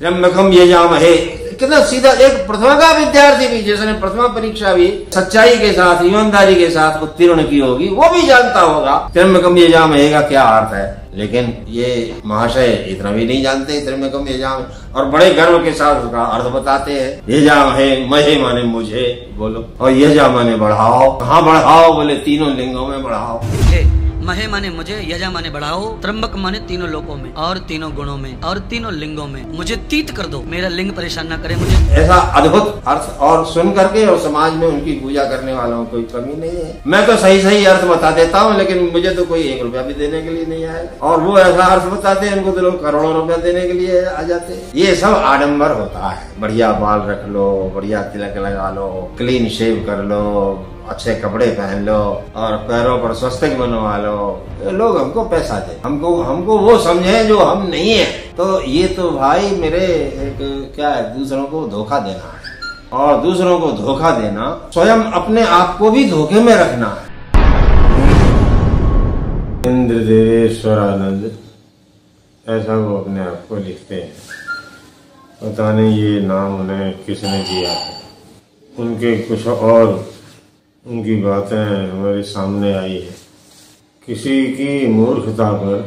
त्र्यंबकम यजामहे। कितना सीधा, एक प्रथमा का विद्यार्थी भी जिसने प्रथमा परीक्षा भी सच्चाई के साथ ईमानदारी के साथ उत्तीर्ण की होगी वो भी जानता होगा त्र्यंबकम यजामहे का क्या अर्थ है। लेकिन ये महाशय इतना भी नहीं जानते त्र्यंबकम यजामहे, और बड़े गर्व के साथ उसका अर्थ बताते हैं। यजामहे, महे माने मुझे बोलो, और यजा माने बढ़ाओ। कहाँ बढ़ाओ? बोले तीनों लिंगों में बढ़ाओ। महे माने मुझे, यजा माने बढ़ाओ, त्र्यंबक माने तीनों लोकों में और तीनों गुणों में और तीनों लिंगों में मुझे तीत कर दो, मेरा लिंग परेशान ना करे मुझे। ऐसा अद्भुत अर्थ और सुन करके और समाज में उनकी पूजा करने वालों को कोई कमी नहीं है। मैं तो सही सही अर्थ बता देता हूँ, लेकिन मुझे तो कोई 1 रुपया भी देने के लिए नहीं आया, और वो ऐसा अर्थ बताते हैं उनको तो लोग करोड़ों रुपया देने के लिए आ जाते हैं। ये सब आडंबर होता है। बढ़िया बाल रख लो, बढ़िया तिलक लगा लो, क्लीन शेव कर लो, अच्छे कपड़े पहन लो और पैरों पर स्वस्तिक बनवा लो, लोग हमको पैसा दे, हमको वो समझे जो हम नहीं है। तो ये तो भाई मेरे एक क्या है, दूसरों को धोखा देना है, और दूसरों को धोखा देना स्वयं अपने आप को भी धोखे में रखना है। इंद्रदेवेश्वरानंद ऐसा वो अपने आप को लिखते हैं। पता नहीं ये नाम उन्हें किसने दिया है। उनके कुछ और उनकी बातें हमारे सामने आई है। किसी की मूर्खता पर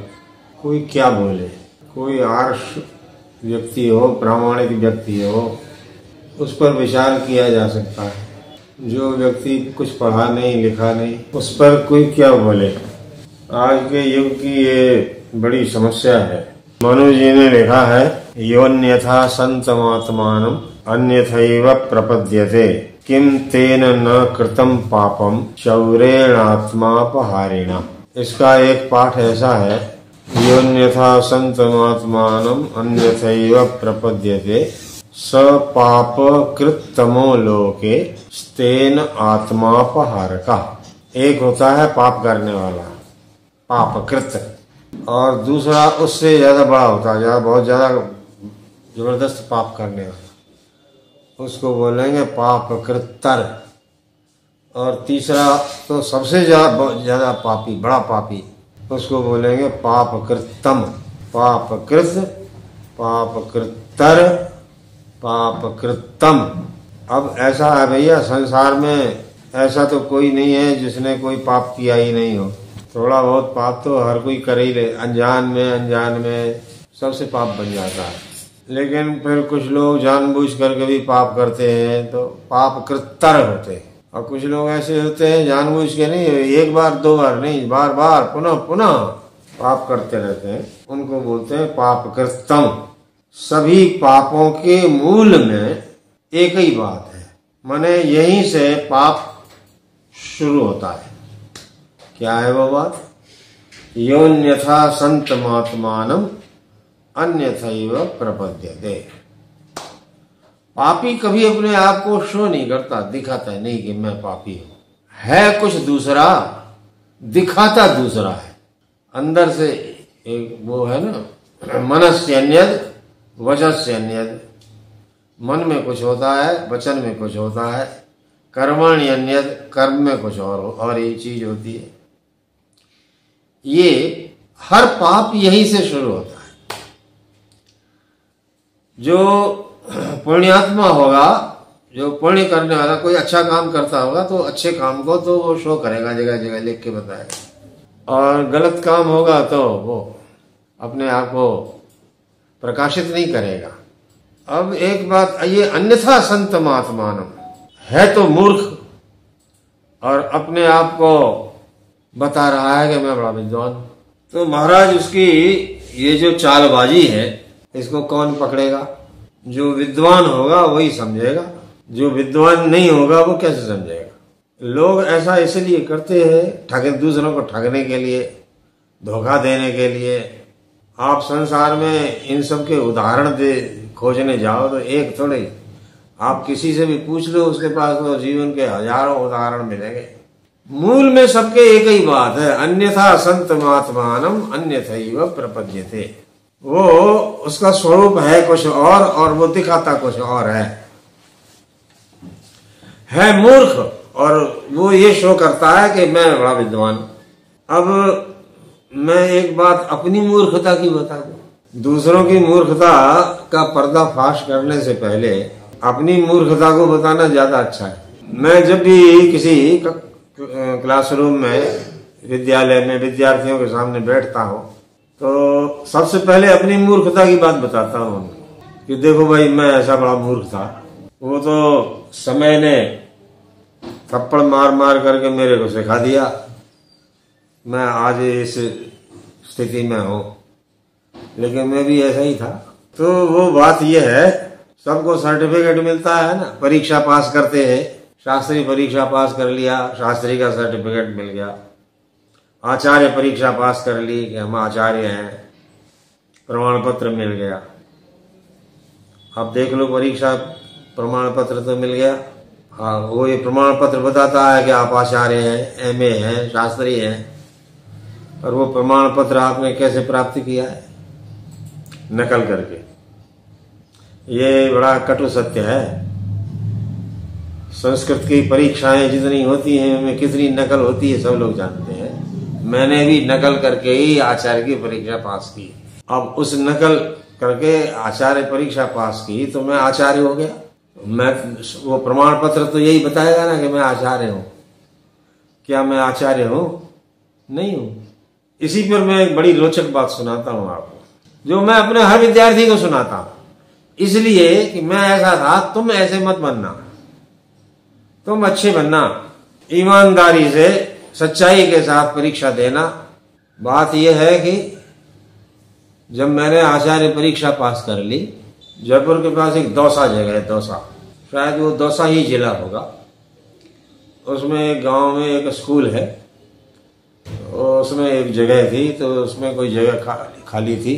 कोई क्या बोले, कोई आर्ष व्यक्ति हो, प्रामाणिक व्यक्ति हो, उस पर विचार किया जा सकता है। जो व्यक्ति कुछ पढ़ा नहीं लिखा नहीं, उस पर कोई क्या बोले। आज के युग की ये बड़ी समस्या है। मनु जी ने लिखा है, योन्यथा संतमात्मानम अन्यथैव प्रपद्यते किम तेन न कृतम पापम चौरेणात्मापहारिणा। इसका एक पाठ ऐसा है, योन्यथा संतमात्मानम अन्यथैव प्रपद्यते स पाप कृतमो लोके स्तेन आत्मापहारका। एक होता है पाप करने वाला, पाप कृत, और दूसरा उससे ज्यादा बड़ा होता है, बहुत ज्यादा जबरदस्त पाप करने वाला, उसको बोलेंगे पाप कृतर। और तीसरा तो सबसे ज्यादा पापी, बड़ा पापी, उसको बोलेंगे पाप कृतम। पाप कृत, पाप कृतर, पाप कृतम। अब ऐसा है भैया, संसार में ऐसा तो कोई नहीं है जिसने कोई पाप किया ही नहीं हो। थोड़ा बहुत पाप तो हर कोई कर ही ले, अनजान में सबसे पाप बन जाता है। लेकिन फिर कुछ लोग जानबूझ करके भी पाप करते हैं तो पाप कृतर होते हैं, और कुछ लोग ऐसे होते हैं जानबूझ के नहीं, 1 बार 2 बार नहीं, बार बार पुनः पुनः पाप करते रहते हैं, उनको बोलते हैं पाप कृतम। सभी पापों के मूल में एक ही बात है, माने यहीं से पाप शुरू होता है। क्या है वो बात? योन्यथा संतमात्मानम अन्यथैव प्रपद्यते। पापी कभी अपने आप को शो नहीं करता, दिखाता है नहीं कि मैं पापी हूं, है कुछ दूसरा, दिखाता दूसरा है। अंदर से एक वो है ना, मनस्य अन्यद वचस्य अन्यद। मन में कुछ होता है, वचन में कुछ होता है, कर्मण्य अन्यद, कर्म में कुछ और ही चीज होती है। ये हर पाप यहीं से शुरू होता है। जो पुण्यात्मा होगा, जो पुण्य करने वाला, कोई अच्छा काम करता होगा तो अच्छे काम को तो वो शो करेगा, जगह जगह लिख के बताएगा, और गलत काम होगा तो वो अपने आप को प्रकाशित नहीं करेगा। अब एक बात, ये अन्यथा संतमात्मानम है तो मूर्ख, और अपने आप को बता रहा है कि मैं बड़ा विद्वान। तो महाराज उसकी ये जो चालबाजी है, इसको कौन पकड़ेगा? जो विद्वान होगा वही समझेगा, जो विद्वान नहीं होगा वो कैसे समझेगा? लोग ऐसा इसलिए करते हैं, दूसरों को ठगने के लिए, धोखा देने के लिए। आप संसार में इन सब के उदाहरण खोजने जाओ तो एक थोड़े, आप किसी से भी पूछ लो, उसके पास तो जीवन के हजारों उदाहरण मिलेंगे। मूल में सबके एक ही बात है, अन्यथा संतमात्मानम अन्यथैव प्रपद्यते। वो उसका स्वरूप है कुछ और वो दिखाता कुछ और है मूर्ख, और वो ये शो करता है कि मैं बड़ा विद्वान। अब मैं एक बात अपनी मूर्खता की बता दूं, दूसरों की मूर्खता का पर्दाफाश करने से पहले अपनी मूर्खता को बताना ज्यादा अच्छा है। मैं जब भी किसी क्लासरूम में, विद्यालय में विद्यार्थियों के सामने बैठता हूँ तो सबसे पहले अपनी मूर्खता की बात बताता हूँ कि देखो भाई, मैं ऐसा बड़ा मूर्ख था। वो तो समय ने थप्पड़ मार मार करके मेरे को सिखा दिया, मैं आज इस स्थिति में हूँ, लेकिन मैं भी ऐसा ही था। तो वो बात यह है, सबको सर्टिफिकेट मिलता है ना, परीक्षा पास करते हैं, शास्त्री परीक्षा पास कर लिया, शास्त्री का सर्टिफिकेट मिल गया। आचार्य परीक्षा पास कर ली कि हम आचार्य हैं, प्रमाण पत्र मिल गया। अब देख लो, परीक्षा प्रमाण पत्र तो मिल गया। हाँ, वो ये प्रमाण पत्र बताता है कि आप आचार्य हैं, एमए हैं, शास्त्री हैं। और वो प्रमाण पत्र आपने कैसे प्राप्त किया है? नकल करके। ये बड़ा कटु सत्य है। संस्कृत की परीक्षाएं जितनी होती हैं उनमें कितनी नकल होती है सब लोग जानते हैं। मैंने भी नकल करके ही आचार्य की परीक्षा पास की। अब उस नकल करके आचार्य परीक्षा पास की तो मैं आचार्य हो गया। मैं वो प्रमाण पत्र तो यही बताएगा ना कि मैं आचार्य हूं। क्या मैं आचार्य हूं? नहीं हूं। इसी पर मैं एक बड़ी रोचक बात सुनाता हूं आपको, जो मैं अपने हर विद्यार्थी को सुनाता हूं, इसलिए कि मैं ऐसा था, तुम ऐसे मत बनना, तुम अच्छे बनना, ईमानदारी से सच्चाई के साथ परीक्षा देना। बात यह है कि जब मैंने आचार्य परीक्षा पास कर ली, जयपुर के पास एक दौसा जगह है, दौसा, शायद वो दौसा ही जिला होगा, उसमें एक गांव में एक स्कूल है, उसमें एक जगह थी, तो उसमें कोई जगह खाली थी,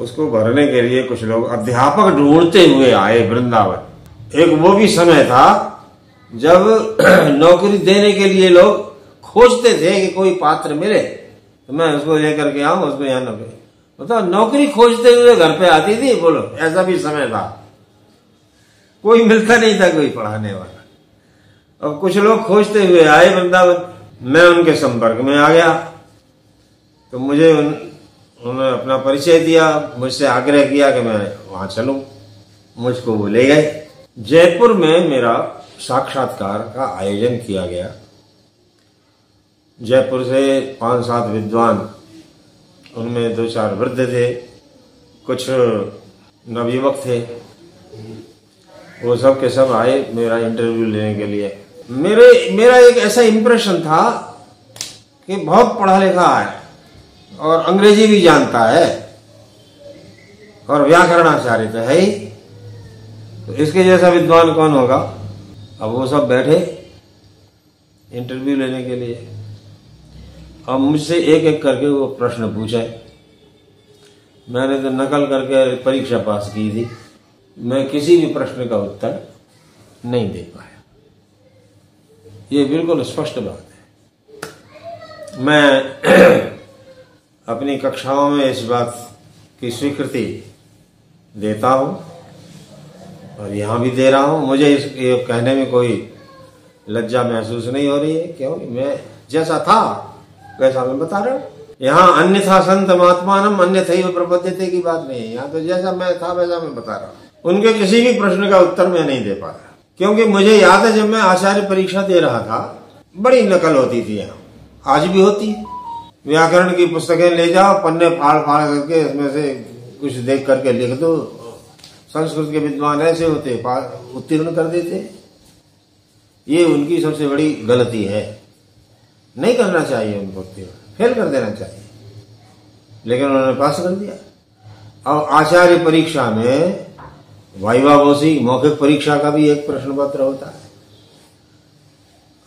उसको भरने के लिए कुछ लोग अध्यापक ढूंढते हुए आए वृंदावन। एक वो भी समय था जब नौकरी देने के लिए लोग खोजते थे कि कोई पात्र मिले तो मैं उसको लेकर के आऊं, उसको यहाँ नौकरी, मतलब नौकरी खोजते हुए घर पे आती थी। बोलो, ऐसा भी समय था, कोई मिलता नहीं था कोई पढ़ाने वाला। अब कुछ लोग खोजते हुए आए वृंदावन, मैं उनके संपर्क में आ गया, तो मुझे उन्होंने अपना परिचय दिया, मुझसे आग्रह किया कि मैं वहां चलूं। मुझको वो ले गए। जयपुर में मेरा साक्षात्कार का आयोजन किया गया। जयपुर से 5-7 विद्वान, उनमें 2-4 वृद्ध थे, कुछ नवयुवक थे, वो सब के सब आए मेरा इंटरव्यू लेने के लिए। मेरा एक ऐसा इंप्रेशन था कि बहुत पढ़ा लिखा है और अंग्रेजी भी जानता है और व्याकरणाचार्य तो है ही, तो इसके जैसा विद्वान कौन होगा। अब वो सब बैठे इंटरव्यू लेने के लिए। अब मुझसे एक एक करके वो प्रश्न पूछे। मैंने तो नकल करके परीक्षा पास की थी, मैं किसी भी प्रश्न का उत्तर नहीं दे पाया। ये बिल्कुल स्पष्ट बात है। मैं अपनी कक्षाओं में इस बात की स्वीकृति देता हूं और यहां भी दे रहा हूं। मुझे ये कहने में कोई लज्जा महसूस नहीं हो रही है, क्योंकि मैं जैसा था वैसा मैं बता रहा हूं। यहाँ अन्यथा संत महात्मानम अन्यथैव प्रपद्यते की बात नहीं है। यहाँ तो जैसा मैं था वैसा मैं बता रहा हूं। उनके किसी भी प्रश्न का उत्तर मैं नहीं दे पा रहा, क्योंकि मुझे याद है जब मैं आचार्य परीक्षा दे रहा था, बड़ी नकल होती थी, यहाँ आज भी होती है। व्याकरण की पुस्तकें ले जाओ, पन्ने फाड़ फाड़ करके इसमें से कुछ देख करके लिख दो। संस्कृत के विद्वान ऐसे होते, उत्तीर्ण कर देते। ये उनकी सबसे बड़ी गलती है। नहीं करना चाहिए उनको उत्तीर्ण, फेल कर देना चाहिए, लेकिन उन्होंने पास कर दिया। अब आचार्य परीक्षा में वाइवावोसी मौखिक परीक्षा का भी एक प्रश्न पत्र होता है।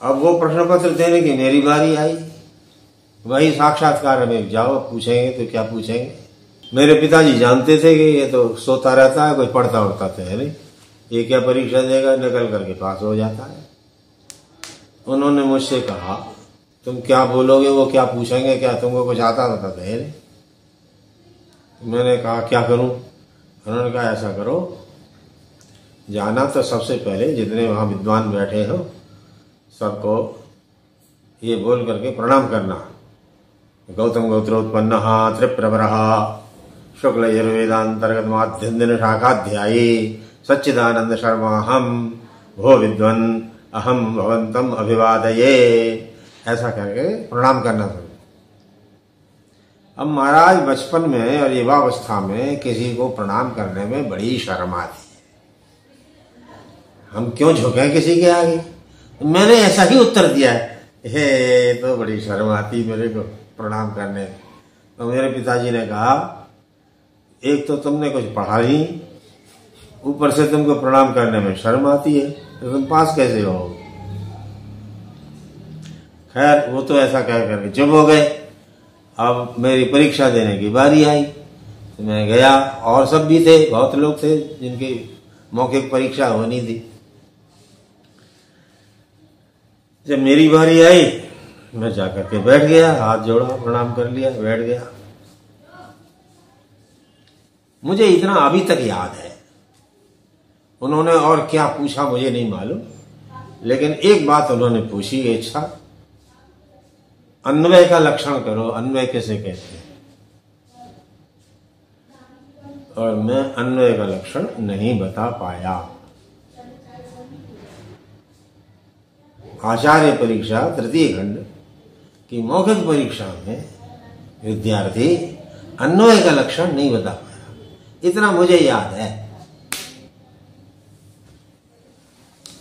अब वो प्रश्न पत्र देने की मेरी बारी आई। वही साक्षात्कार में जाओ, पूछेंगे तो क्या पूछेंगे। मेरे पिताजी जानते थे कि ये तो सोता रहता है, कोई पढ़ता उड़ता तो है नहीं, ये क्या परीक्षा देगा, नकल करके पास हो जाता है। उन्होंने मुझसे कहा, तुम क्या बोलोगे, वो क्या पूछेंगे, क्या तुमको कुछ आता होता तो है नहीं। मैंने कहा क्या करूं। उन्होंने कहा ऐसा करो, जाना तो सबसे पहले जितने वहां विद्वान बैठे हो सबको ये बोल करके प्रणाम करना, गौतम गोत्रोत्पन्न त्रिप्रवरः शुक्ल यजुर्वेदांतर्गत माध्यम दिन शाखाध्यायी सच्चिदानंद शर्मा हम भो विद्वन अहम भवंतम अभिवादये, ऐसा करके प्रणाम करना था। अब महाराज बचपन में और युवावस्था में किसी को प्रणाम करने में बड़ी शर्म आती है। हम क्यों झुके किसी के आगे? मैंने ऐसा ही उत्तर दिया है, हे तो बड़ी शर्म आती मेरे को प्रणाम करने में। तो मेरे पिताजी ने कहा, एक तो तुमने कुछ पढ़ा नहीं, ऊपर से तुमको प्रणाम करने में शर्म आती है, तो तुम पास कैसे हो? खैर वो तो ऐसा कह करके चुप हो गए। अब मेरी परीक्षा देने की बारी आई तो मैं गया, और सब भी थे, बहुत लोग थे जिनकी मौखिक परीक्षा होनी थी। जब मेरी बारी आई मैं जाकर के बैठ गया, हाथ जोड़ा, प्रणाम कर लिया, बैठ गया। मुझे इतना अभी तक याद है, उन्होंने और क्या पूछा मुझे नहीं मालूम, लेकिन एक बात उन्होंने पूछी, इच्छा अन्वय का लक्षण करो, अन्वय कैसे कहते हैं? और मैं अन्वय का लक्षण नहीं बता पाया। आचार्य परीक्षा तृतीय खंड की मौखिक परीक्षा में विद्यार्थी अन्वय का लक्षण नहीं बता पाया, इतना मुझे याद है।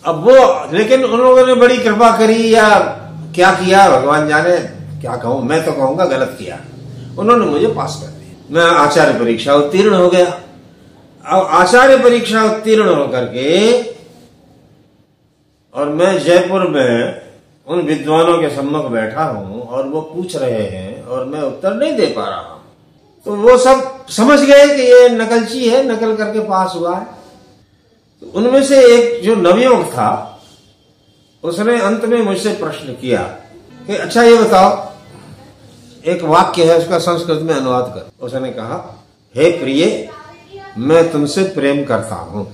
अब वो, लेकिन उन लोगों ने बड़ी कृपा करी या क्या किया भगवान जाने, क्या कहूं, मैं तो कहूंगा गलत किया। उन्होंने मुझे पास कर दिया, मैं आचार्य परीक्षा उत्तीर्ण हो गया। अब आचार्य परीक्षा उत्तीर्ण होकर के और मैं जयपुर में उन विद्वानों के सम्मुख बैठा हूं और वो पूछ रहे हैं और मैं उत्तर नहीं दे पा रहा हूं, तो वो सब समझ गए कि ये नकलची है, नकल करके पास हुआ है। तो उनमें से एक जो नवयुवक था उसने अंत में मुझसे प्रश्न किया कि अच्छा ये बताओ, एक वाक्य है उसका संस्कृत में अनुवाद कर। उसने कहा, हे प्रिय मैं तुमसे प्रेम करता हूं,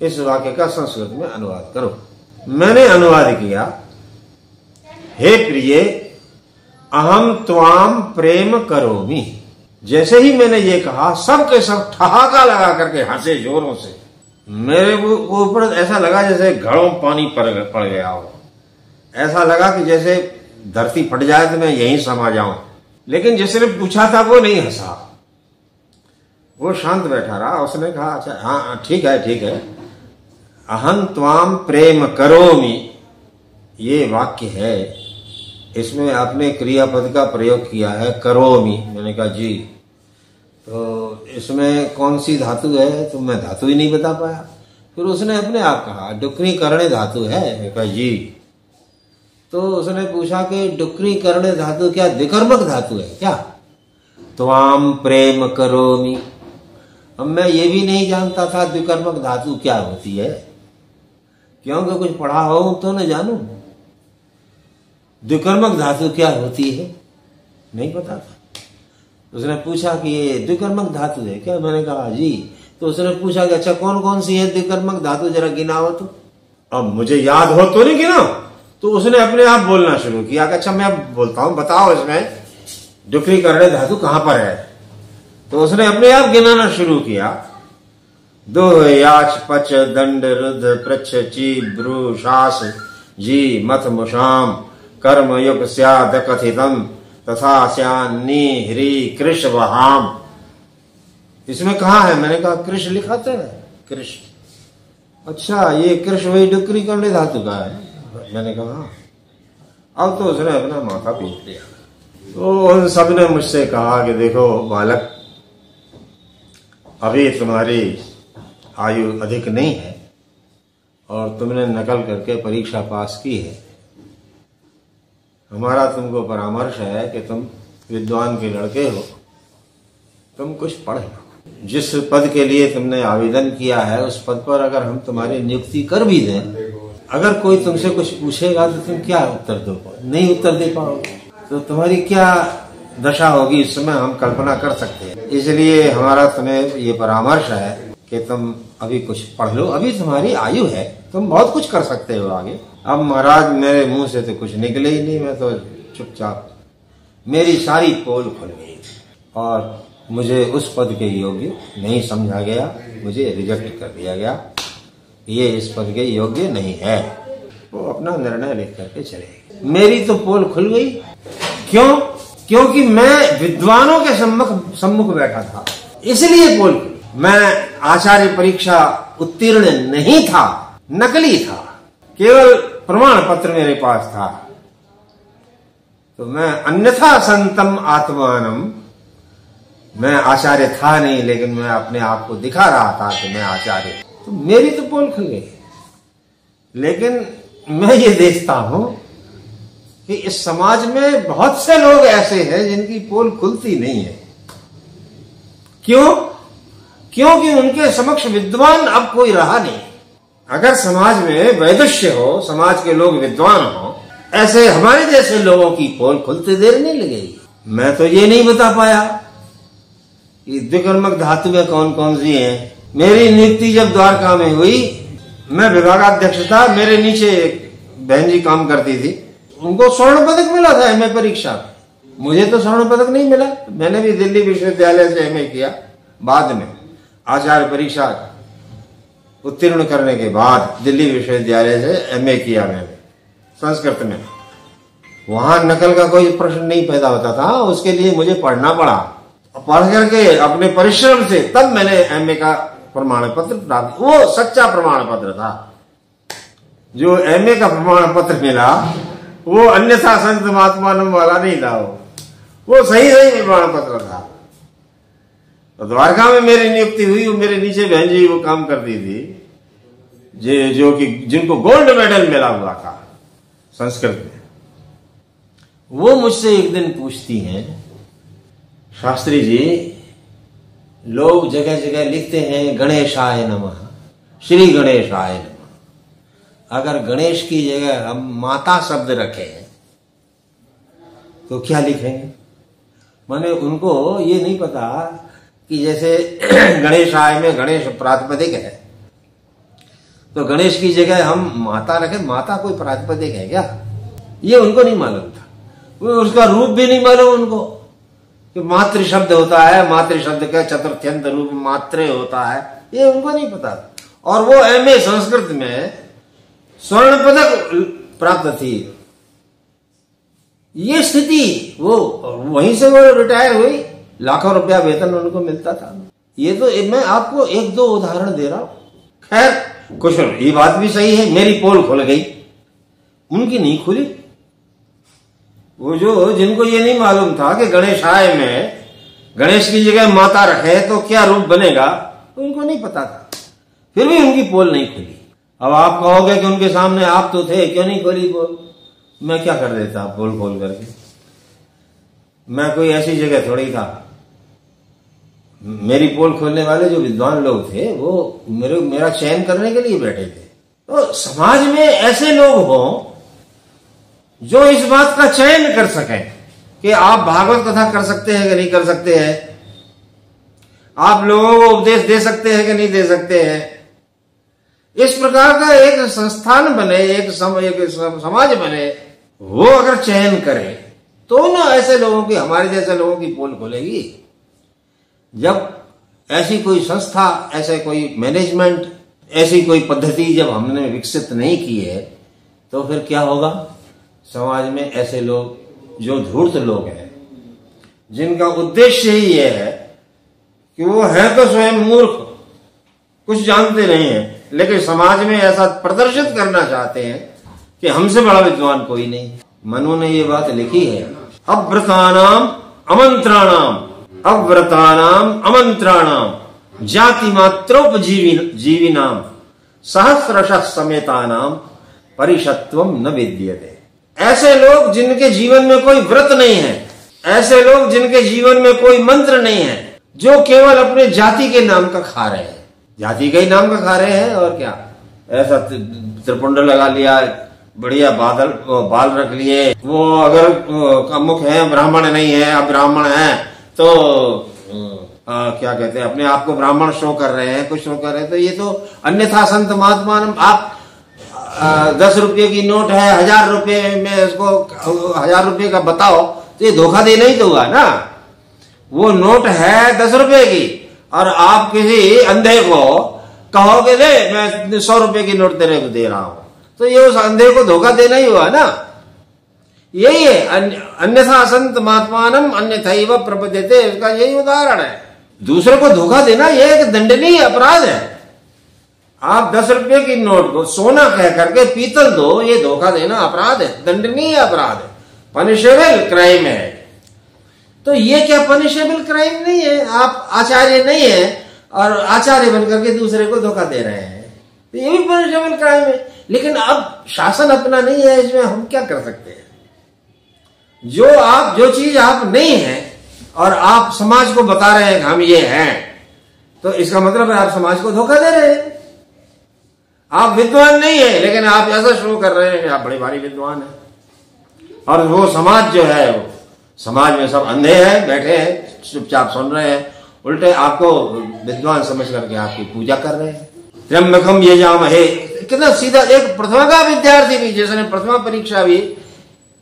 इस वाक्य का संस्कृत में अनुवाद करो। मैंने अनुवाद किया, हे प्रिय अहम त्वाम प्रेम करोमि। जैसे ही मैंने ये कहा सब के सब ठहाका लगा करके हंसे जोरों से। मेरे ऊपर ऐसा लगा जैसे घड़ों पानी पड़ गया हो, ऐसा लगा कि जैसे धरती फट जाए तो मैं यहीं समा जाऊं। लेकिन जिसने पूछा था वो नहीं हंसा, वो शांत बैठा रहा। उसने कहा, अच्छा हाँ ठीक है ठीक है, अहं त्वाम प्रेम करोमि ये वाक्य है, इसमें आपने क्रियापद का प्रयोग किया है करोमि। मैंने कहा जी, तो इसमें कौन सी धातु है? तो मैं धातु ही नहीं बता पाया। फिर उसने अपने आप कहा डुक्री करणे धातु है। मैंने कहा जी। तो उसने पूछा कि डुक्री करणे धातु क्या द्विकर्मक धातु है क्या? त्वाम प्रेम करोमि। अब मैं ये भी नहीं जानता था द्विकर्मक धातु क्या होती है, क्योंकि कुछ पढ़ा हो तो न जानू। द्विकर्मक धातु क्या होती है नहीं पता था। उसने पूछा कि ये द्विकर्मक धातु है क्या? मैंने कहा जी। तो उसने पूछा कि अच्छा कौन कौन सी है द्विकर्मक धातु, जरा गिनाओ तो। अब मुझे याद हो तो नहीं गिनाओ, तो उसने अपने आप बोलना शुरू किया कि अच्छा मैं अब बोलता हूं, बताओ इसमें डुक्री करणे धातु कहां पर है। तो उसने अपने आप गिनाना शुरू किया, दो याच पच दंड रुद्र प्रच्छ ची ब्रू शास जी मथ मुषाम कर्म युग स्याद कथितम तथा स्यान्नी ह्री कृष वहाम। इसमें कहा है? मैंने कहा कृष लिखा था, कृष। अच्छा ये कृष वही डुक्री करणे धातु का है? मैंने कहा। अब तो उसने अपना माथा पीट लिया। तो उन सब ने मुझसे कहा कि देखो बालक, अभी तुम्हारी आयु अधिक नहीं है और तुमने नकल करके परीक्षा पास की है। हमारा तुमको परामर्श है कि तुम विद्वान के लड़के हो, तुम कुछ पढ़ लो। जिस पद के लिए तुमने आवेदन किया है उस पद पर अगर हम तुम्हारी नियुक्ति कर भी दें, अगर कोई तुमसे कुछ पूछेगा तो तुम क्या उत्तर दो? नहीं उत्तर दे पाओगे तो तुम्हारी क्या दशा होगी इस समय हम कल्पना कर सकते हैं। इसलिए हमारा तुम्हें ये परामर्श है कि तुम अभी कुछ पढ़ लो, अभी तुम्हारी आयु है, तुम बहुत कुछ कर सकते हो आगे। अब महाराज मेरे मुंह से तो कुछ निकले ही नहीं, मैं तो चुपचाप, मेरी सारी पोल खुल गई और मुझे उस पद के योग्य नहीं समझा गया, मुझे रिजेक्ट कर दिया गया, ये इस पद के योग्य नहीं है। वो अपना निर्णय लेकर करके चले गए। मेरी तो पोल खुल गई। क्यों? क्योंकि मैं विद्वानों के सम्मुख बैठा था, इसलिए पोल खुली। मैं आचार्य परीक्षा उत्तीर्ण नहीं था, नकली था, केवल प्रमाण पत्र मेरे पास था। तो मैं अन्यथा संतम आत्मानम, मैं आचार्य था नहीं, लेकिन मैं अपने आप को दिखा रहा था कि मैं आचार्य। तो मेरी तो पोल खुल गई। लेकिन मैं ये देखता हूं कि इस समाज में बहुत से लोग ऐसे हैं जिनकी पोल खुलती नहीं है। क्यों? क्योंकि उनके समक्ष विद्वान अब कोई रहा नहीं। अगर समाज में वैदुष्य हो, समाज के लोग विद्वान हो, ऐसे हमारे जैसे लोगों की पोल खुलते देर नहीं लगेगी। मैं तो ये नहीं बता पाया कि द्विकर्मक धातुएं कौन कौन सी हैं। मेरी नियुक्ति जब द्वारका में हुई, मैं विभागाध्यक्ष था, मेरे नीचे बहन जी काम करती थी, उनको स्वर्ण पदक मिला था एमए परीक्षा में। मुझे तो स्वर्ण पदक नहीं मिला। मैंने भी दिल्ली विश्वविद्यालय से एमए किया, बाद में आचार्य परीक्षा उत्तीर्ण करने के बाद दिल्ली विश्वविद्यालय से एमए किया मैंने संस्कृत में। वहां नकल का कोई प्रश्न नहीं पैदा होता था, उसके लिए मुझे पढ़ना पड़ा। पढ़ करके अपने परिश्रम से तब मैंने एमए का प्रमाण पत्र प्राप्त। वो सच्चा प्रमाण पत्र था। जो एमए का प्रमाण पत्र मिला वो अन्यथा संत महात्मानम वाला नहीं था, वो सही प्रमाण पत्र था। तो द्वारका में मेरी नियुक्ति हुई, वो मेरे नीचे बहन जी वो काम करती थी, जो कि जिनको गोल्ड मेडल मिला हुआ था संस्कृत में। वो मुझसे एक दिन पूछती हैं, शास्त्री जी, लोग जगह जगह लिखते हैं गणेशाय नमः, श्री गणेशाय नमः। अगर गणेश की जगह हम माता शब्द रखें तो क्या लिखेंगे? माने उनको ये नहीं पता कि जैसे गणेशाय में गणेश प्रातिपदिक है, तो गणेश की जगह हम माता रखें, माता कोई प्रातिपदिक है क्या? ये उनको नहीं मालूम था। वो उसका रूप भी नहीं मालूम उनको कि मातृ शब्द होता है, मातृ शब्द का चतुर्थ्यंत रूप मात्रे होता है, ये उनको नहीं पता। और वो एमए संस्कृत में स्वर्ण पदक प्राप्त थी। ये स्थिति, वो वहीं से वो रिटायर हुई, लाखों रुपया वेतन उनको मिलता था। ये तो मैं आपको एक दो उदाहरण दे रहा हूं। खैर कुछ ये बात भी सही है, मेरी पोल खुल गई, उनकी नहीं खुली। वो जो जिनको ये नहीं मालूम था कि गणेशाय में गणेश की जगह माता रखे तो क्या रूप बनेगा, उनको नहीं पता था, फिर भी उनकी पोल नहीं खुली। अब आप कहोगे कि उनके सामने आप तो थे, क्यों नहीं खोली पोल? मैं क्या कर देता पोल खोल करके? मैं कोई ऐसी जगह थोड़ी था। मेरी पोल खोलने वाले जो विद्वान लोग थे वो मेरा चयन करने के लिए बैठे थे। तो समाज में ऐसे लोग हों जो इस बात का चयन कर सकें कि आप भागवत कथा कर सकते हैं कि नहीं कर सकते हैं, आप लोगों को उपदेश दे सकते हैं कि नहीं दे सकते हैं। इस प्रकार का एक संस्थान बने, एक समाज बने, वो अगर चयन करे तो ना ऐसे लोगों की, हमारे जैसे लोगों की पोल खोलेगी। जब ऐसी कोई संस्था, ऐसे कोई मैनेजमेंट, ऐसी कोई पद्धति जब हमने विकसित नहीं की है तो फिर क्या होगा? समाज में ऐसे लोग जो धूर्त लोग हैं, जिनका उद्देश्य ही यह है कि वो है तो स्वयं मूर्ख, कुछ जानते नहीं है, लेकिन समाज में ऐसा प्रदर्शित करना चाहते हैं कि हमसे बड़ा विद्वान कोई नहीं। मनु ने ये बात लिखी है, अव्रतानाम अमंत्राणाम, अव्रतानाम अमंत्राणाम जाति मात्रोपजीविनाम सहस्रशः समेतानाम परिषत्वम न विद्यते। ऐसे लोग जिनके जीवन में कोई व्रत नहीं है, ऐसे लोग जिनके जीवन में कोई मंत्र नहीं है, जो केवल अपने जाति के नाम का खा रहे हैं, जाति के ही नाम का खा रहे हैं। और क्या, ऐसा त्रिपुंड लगा लिया, बढ़िया बाल रख लिए, वो अगर मुख है, ब्राह्मण नहीं है, अब ब्राह्मण है तो क्या कहते हैं, अपने आप को ब्राह्मण शो कर रहे हैं, कुछ शो कर रहे हैं। तो ये तो अन्यथा संत महात्मा, आप 10 रुपये की नोट है, 1000 रुपये में उसको 1000 रुपये का बताओ, तो ये धोखा देना ही तो हुआ ना। वो नोट है 10 रुपए की और आप किसी अंधे को कहोगे ले मैं 100 रुपए की नोट तेरे को दे रहा हूं, तो ये उस अंधे को धोखा देना ही हुआ ना। यही है अन्यथा संत महात्मानम अन्यथैव प्रपद्यते, इसका यही उदाहरण है। दूसरे को धोखा देना यह एक दंडनीय अपराध है। आप 10 रुपए की नोट को सोना कह करके पीतल दो, ये धोखा देना अपराध है, दंडनीय अपराध है, पनिशेबल क्राइम है। तो ये क्या पनिशेबल क्राइम नहीं है? आप आचार्य नहीं है और आचार्य बनकर के दूसरे को धोखा दे रहे हैं, तो ये भी पनिशेबल क्राइम है। लेकिन अब शासन अपना नहीं है, इसमें हम क्या कर सकते हैं? जो चीज आप नहीं है और आप समाज को बता रहे हैं कि हम ये हैं, तो इसका मतलब है आप समाज को धोखा दे रहे हैं। आप विद्वान नहीं है लेकिन आप ऐसा शो कर रहे हैं कि आप बड़े भारी विद्वान हैं, और वो समाज जो है, वो समाज में सब अंधे हैं, बैठे हैं चुपचाप सुन रहे हैं, उल्टे आपको विद्वान समझ करके आपकी पूजा कर रहे हैं। त्र्यंबकम यजामहे, कितना सीधा। एक प्रथमा का विद्यार्थी भी जिसने प्रथमा परीक्षा भी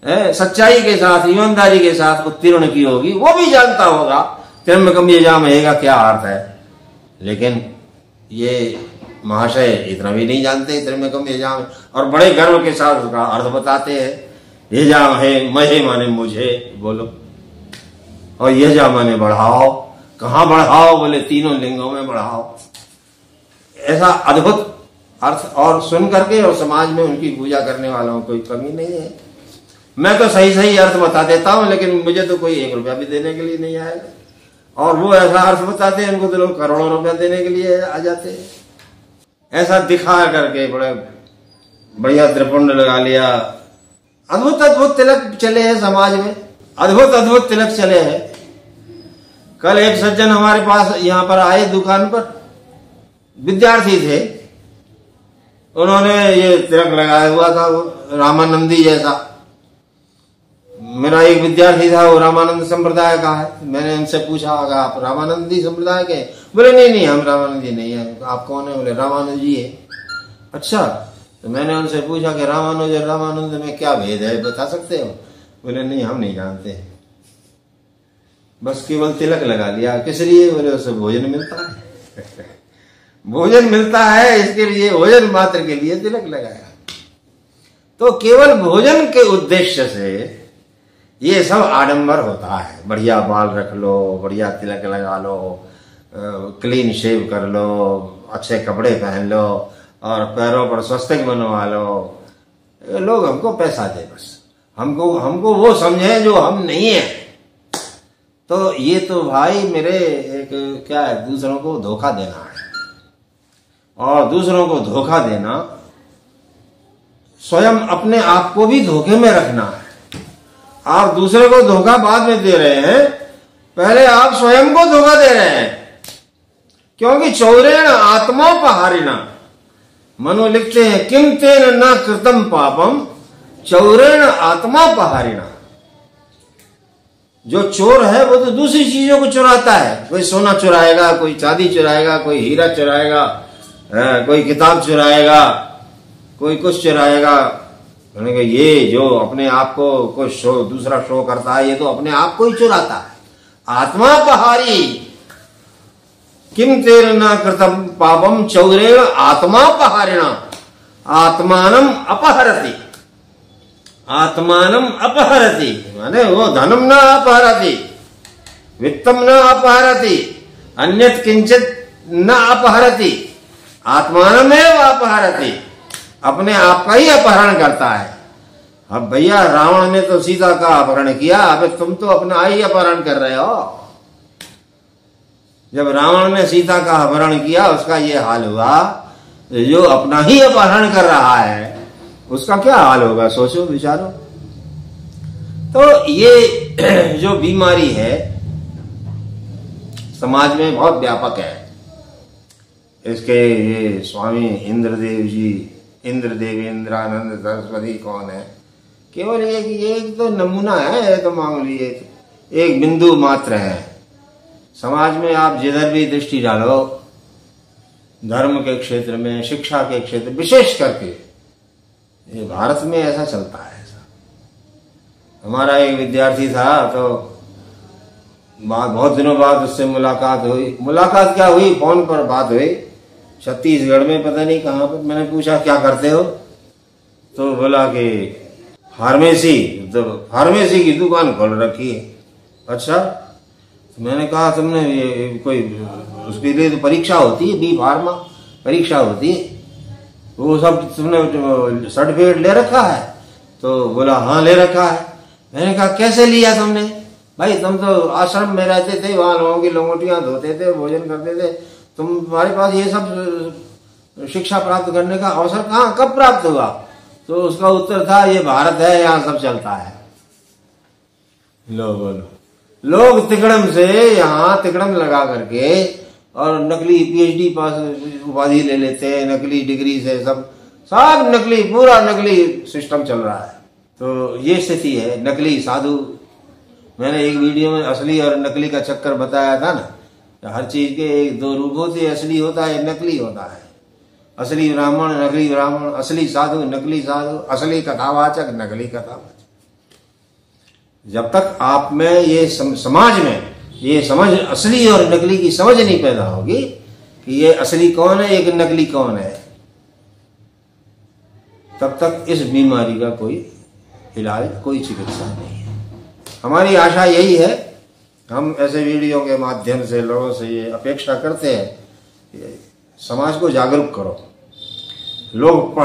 सच्चाई के साथ ईमानदारी के साथ उत्तीर्ण की होगी, वो भी जानता होगा त्र्यंबकम यजामहे का क्या अर्थ है। लेकिन ये महाशय इतना भी नहीं जानते त्र्यंबकम यजामहे, और बड़े गर्व के साथ उसका अर्थ बताते हैं। यजामहे, महे माने मुझे, बोलो, और यजा माने बढ़ाओ। कहां बढ़ाओ? बोले तीनों लिंगों में बढ़ाओ। ऐसा अद्भुत अर्थ, और सुन करके और समाज में उनकी पूजा करने वालों को कोई कमी नहीं है। मैं तो सही सही अर्थ बता देता हूं, लेकिन मुझे तो कोई 1 रुपया भी देने के लिए नहीं आएगा, और वो ऐसा अर्थ बताते हैं, उनको तो लोग करोड़ों रुपया देने के लिए आ जाते हैं। ऐसा दिखा करके बड़े बढ़िया त्रिपुंड लगा लिया। अद्भुत अद्भुत तिलक चले हैं समाज में, अद्भुत अद्भुत तिलक चले हैं। कल एक सज्जन हमारे पास यहां पर आए दुकान पर, विद्यार्थी थे, उन्होंने ये तिलक लगाया हुआ था रामानंदी जैसा। मेरा एक विद्यार्थी था, वो रामानंद संप्रदाय का है। मैंने उनसे पूछा आप रामानंदी संप्रदाय के? बोले नहीं हम रामानंदी नहीं है। आप कौन है? बोले रामानंद जी है। अच्छा, तो मैंने उनसे पूछा कि रामानुज और रामानंद में क्या भेद है, बता सकते हो? बोले नहीं हम नहीं जानते, बस केवल तिलक लगा लिया। किस लिए? बोले उससे भोजन मिलता है भोजन मिलता है, इसके लिए भोजन मात्र के लिए तिलक लगाया। तो केवल भोजन के उद्देश्य से ये सब आडंबर होता है। बढ़िया बाल रख लो, बढ़िया तिलक लगा लो, क्लीन शेव कर लो, अच्छे कपड़े पहन लो और पैरों पर स्वस्तिक बनवा लो। लोग हमको पैसा दे, बस हमको वो समझे जो हम नहीं है। तो ये तो भाई मेरे एक क्या है, दूसरों को धोखा देना है। और दूसरों को धोखा देना, स्वयं अपने आप को भी धोखे में रखना है। आप दूसरे को धोखा बाद में दे रहे हैं, पहले आप स्वयं को धोखा दे रहे हैं। क्योंकि चौरेण आत्मोपहारिणा, मनु लिखते हैं किम तेन न कृतम पापम चौरेण आत्मोपहारिणा। जो चोर है वो तो दूसरी चीजों को चुराता है। कोई सोना चुराएगा, कोई चांदी चुराएगा, कोई हीरा चुराएगा, कोई किताब चुराएगा, कोई कुछ चुराएगा। ये जो अपने आप को कोई दूसरा शो करता है, ये तो अपने आप को ही चुराता है। आत्मापहारी, किम तेन न कृतम पापम चौरेण आत्मापहारिणा आत्मानम अपहरति। आत्मानम अपहरति माने वो धनम न अपहरति, वित्तम न अपहरति, अन्यत किंचित न अपहरति, आत्मानमेव अपहरति। अपने आप का ही अपहरण करता है। अब भैया रावण ने तो सीता का अपहरण किया, अब तुम तो अपना ही अपहरण कर रहे हो। जब रावण ने सीता का अपहरण किया, उसका ये हाल हुआ। जो अपना ही अपहरण कर रहा है उसका क्या हाल होगा, सोचो विचारो। तो ये जो बीमारी है समाज में बहुत व्यापक है। इसके ये स्वामी इंद्रदेव जी, इंद्रानंद सरस्वती कौन है? केवल एक तो नमूना है, तो मामूली एक बिंदु मात्र है। समाज में आप जिधर भी दृष्टि डालो, धर्म के क्षेत्र में, शिक्षा के क्षेत्र, विशेष करके ये भारत में ऐसा चलता है। ऐसा हमारा एक विद्यार्थी था, तो बहुत दिनों बाद उससे मुलाकात हुई। मुलाकात क्या हुई, फोन पर बात हुई, छत्तीसगढ़ में पता नहीं कहाँ पर। मैंने पूछा क्या करते हो, तो बोला कि फार्मेसी, तो फार्मेसी की दुकान खोल रखी है। अच्छा, तो मैंने कहा तुमने ये कोई उसके लिए तो परीक्षा होती है, बी फार्मा परीक्षा होती है, वो सब तुमने सर्टिफिकेट ले रखा है? तो बोला हाँ ले रखा है। मैंने कहा कैसे लिया तुमने? भाई तुम तो आश्रम में रहते थे, वहां लोगों की लंगोटियां धोते थे, भोजन करते थे, तुम्हारे पास ये सब शिक्षा प्राप्त करने का अवसर कहाँ कब प्राप्त हुआ? तो उसका उत्तर था ये भारत है, यहाँ सब चलता है। लो बोलो, लोग तिकड़म से यहाँ तिकड़म लगा करके और नकली पीएचडी पास उपाधि ले लेते हैं, नकली डिग्री से, सब नकली, पूरा नकली सिस्टम चल रहा है। तो ये स्थिति है, नकली साधु। मैंने एक वीडियो में असली और नकली का चक्कर बताया था ना, हर चीज के एक दो रूप होते, असली होता है, नकली होता है। असली ब्राह्मण, नकली ब्राह्मण, असली साधु, नकली साधु, असली कथावाचक, नकली कथावाचक। जब तक आप में ये समाज में ये समझ असली और नकली की समझ नहीं पैदा होगी कि ये असली कौन है, एक नकली कौन है, तब तक इस बीमारी का कोई इलाज, कोई चिकित्सा नहीं है। हमारी आशा यही है, हम ऐसे वीडियो के माध्यम से लोगों से ये अपेक्षा करते हैं कि समाज को जागरूक करो, लोग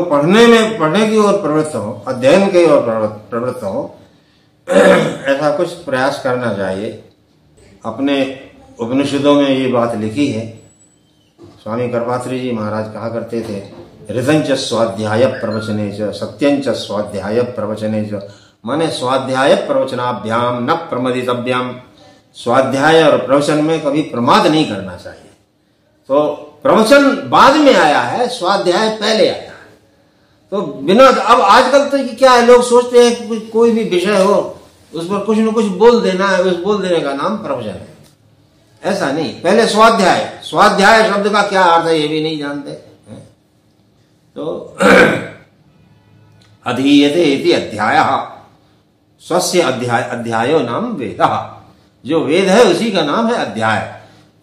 पढ़ने की ओर प्रवृत्त हो, अध्ययन की ओर प्रवृत्त हो। ऐसा कुछ प्रयास करना चाहिए। अपने उपनिषदों में ये बात लिखी है। स्वामी कर्पात्री जी महाराज कहा करते थे, ऋतंच स्वाध्याय प्रवचने च सत्यंच स्वाध्याय प्रवचने च, माने स्वाध्याय प्रवचनाभ्याम न प्रमदितभ्याम। स्वाध्याय और प्रवचन में कभी प्रमाद नहीं करना चाहिए। तो प्रवचन बाद में आया है, स्वाध्याय पहले आया है। तो बिना, अब आजकल तो क्या है, लोग सोचते हैं कि कोई भी विषय हो उस पर कुछ न कुछ बोल देना है, उस बोल देने का नाम प्रवचन है। ऐसा नहीं, पहले स्वाध्याय, स्वाध्याय शब्द का क्या अर्थ है ये भी नहीं जानते। तो अधीयते इति अध्यायः, स्वस्य अध्यायो नाम वेदः। जो वेद है उसी का नाम है अध्याय।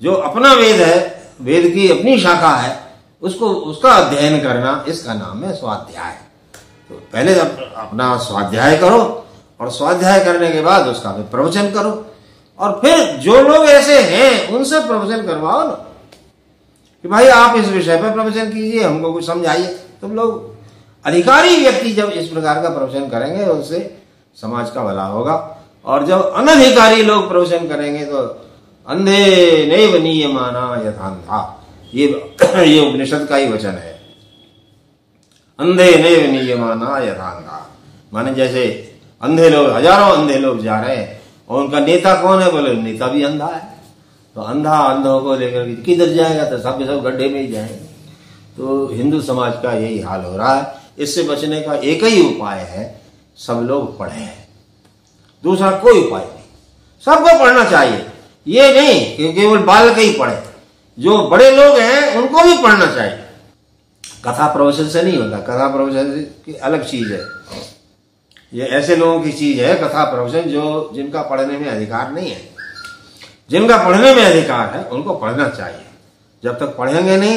जो अपना वेद है, वेद की अपनी शाखा है, उसका अध्ययन करना, इसका नाम है स्वाध्याय। तो पहले अपना स्वाध्याय करो और स्वाध्याय करने के बाद उसका फिर प्रवचन करो, और फिर जो लोग ऐसे हैं उनसे प्रवचन करवाओ ना कि भाई आप इस विषय पर प्रवचन कीजिए, हमको कुछ समझाइए। तुम लोग अधिकारी व्यक्ति जब इस प्रकार का प्रवचन करेंगे उससे समाज का भला होगा। और जब अनधिकारी लोग प्रवचन करेंगे तो अंधे नैव नीयमाना यथान्धा, ये उपनिषद का ही वचन है। अंधे नैव नीयमाना यथान्धा, माने जैसे अंधे लोग, हजारों अंधे लोग जा रहे हैं और उनका नेता कौन है? बोले नेता भी अंधा है। तो अंधा अंधों को लेकर किधर जाएगा? तो सब गड्ढे में ही जाएंगे। तो हिंदू समाज का यही हाल हो रहा है। इससे बचने का एक ही उपाय है, सब लोग पढ़े, दूसरा कोई उपाय नहीं। सबको पढ़ना चाहिए, ये नहीं कि केवल बालक ही पढ़े, जो बड़े लोग हैं उनको भी पढ़ना चाहिए। कथा प्रवचन से नहीं होता, कथा प्रवचन की अलग चीज है। ये ऐसे लोगों की चीज है कथा प्रवचन जिनका पढ़ने में अधिकार नहीं है। जिनका पढ़ने में अधिकार है उनको पढ़ना चाहिए। जब तक पढ़ेंगे नहीं